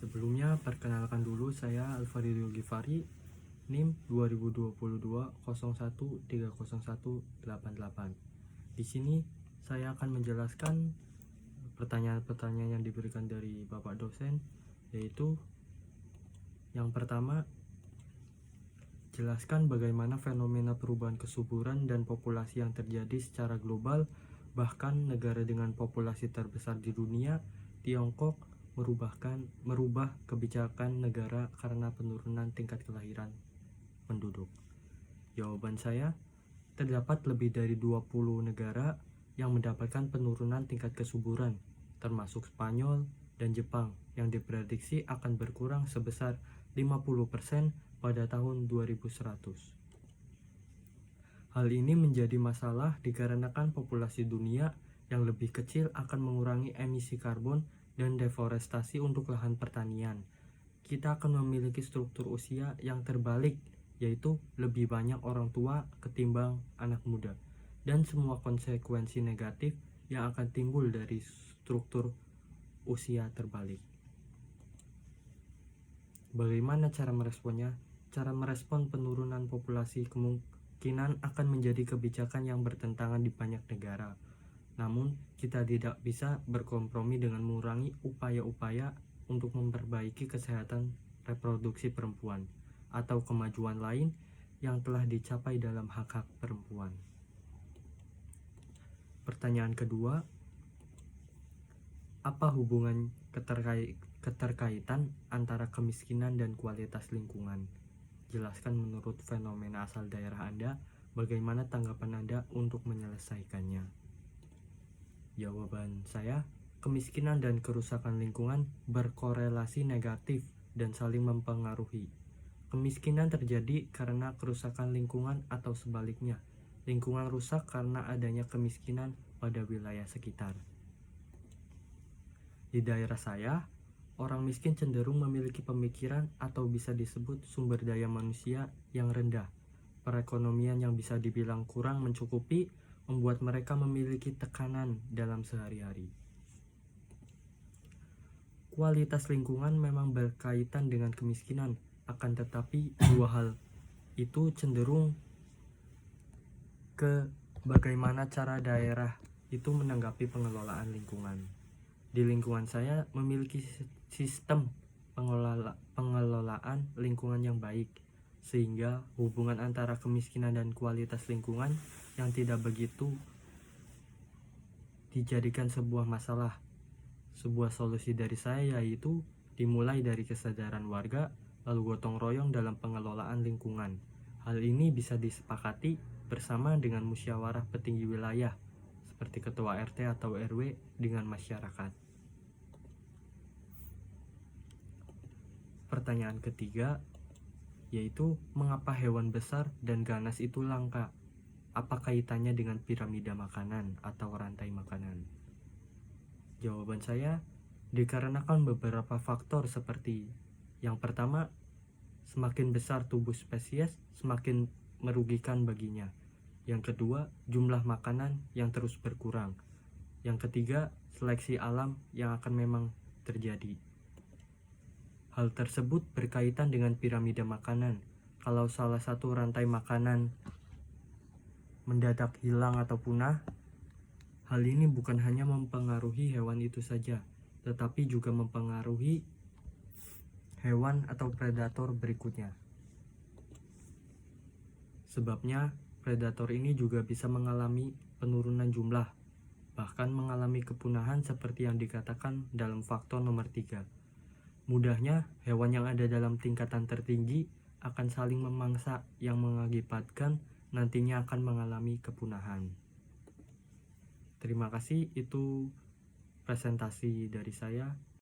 Sebelumnya, perkenalkan dulu saya Alvario Givari, NIM 2022 01301888. Di sini saya akan menjelaskan pertanyaan-pertanyaan yang diberikan dari Bapak dosen, yaitu yang pertama, jelaskan bagaimana fenomena perubahan kesuburan dan populasi yang terjadi secara global, bahkan negara dengan populasi terbesar di dunia, Tiongkok, merubah kebijakan negara karena penurunan tingkat kelahiran penduduk. Jawaban saya, terdapat lebih dari 20 negara yang mendapatkan penurunan tingkat kesuburan, termasuk Spanyol dan Jepang, yang diprediksi akan berkurang sebesar 50% pada tahun 2100. Hal ini menjadi masalah dikarenakan populasi dunia yang lebih kecil akan mengurangi emisi karbon dan deforestasi untuk lahan pertanian. Kita akan memiliki struktur usia yang terbalik, yaitu lebih banyak orang tua ketimbang anak muda, dan semua konsekuensi negatif yang akan timbul dari struktur usia terbalik. Bagaimana cara meresponnya? Cara merespon penurunan populasi kemungkinan akan menjadi kebijakan yang bertentangan di banyak negara. Namun, kita tidak bisa berkompromi dengan mengurangi upaya-upaya untuk memperbaiki kesehatan reproduksi perempuan atau kemajuan lain yang telah dicapai dalam hak-hak perempuan. Pertanyaan kedua, apa hubungan keterkaitan antara kemiskinan dan kualitas lingkungan? Jelaskan menurut fenomena asal daerah Anda, bagaimana tanggapan Anda untuk menyelesaikannya? Jawaban saya, kemiskinan dan kerusakan lingkungan berkorelasi negatif dan saling mempengaruhi. Kemiskinan terjadi karena kerusakan lingkungan atau sebaliknya, lingkungan rusak karena adanya kemiskinan pada wilayah sekitar. Di daerah saya, orang miskin cenderung memiliki pemikiran atau bisa disebut sumber daya manusia yang rendah. Perekonomian yang bisa dibilang kurang mencukupi membuat mereka memiliki tekanan dalam sehari-hari. Kualitas lingkungan memang berkaitan dengan kemiskinan, akan tetapi dua hal itu cenderung ke bagaimana cara daerah itu menanggapi pengelolaan lingkungan. Di lingkungan saya memiliki sistem pengelolaan lingkungan yang baik, sehingga hubungan antara kemiskinan dan kualitas lingkungan yang tidak begitu dijadikan sebuah masalah. Sebuah solusi dari saya yaitu dimulai dari kesadaran warga, lalu gotong royong dalam pengelolaan lingkungan. Hal ini bisa disepakati bersama dengan musyawarah petinggi wilayah, seperti ketua RT atau RW dengan masyarakat. Pertanyaan ketiga, yaitu mengapa hewan besar dan ganas itu langka? Apa kaitannya dengan piramida makanan atau rantai makanan? Jawaban saya, dikarenakan beberapa faktor seperti yang pertama, semakin besar tubuh spesies, semakin merugikan baginya. Yang kedua, jumlah makanan yang terus berkurang. Yang ketiga, seleksi alam yang akan memang terjadi. Hal tersebut berkaitan dengan piramida makanan. Kalau salah satu rantai makanan mendadak hilang atau punah, hal ini bukan hanya mempengaruhi hewan itu saja, tetapi juga mempengaruhi hewan atau predator berikutnya. Sebabnya, predator ini juga bisa mengalami penurunan jumlah, bahkan mengalami kepunahan seperti yang dikatakan dalam faktor nomor 3. Mudahnya, hewan yang ada dalam tingkatan tertinggi akan saling memangsa yang mengakibatkan nantinya akan mengalami kepunahan. Terima kasih, itu presentasi dari saya.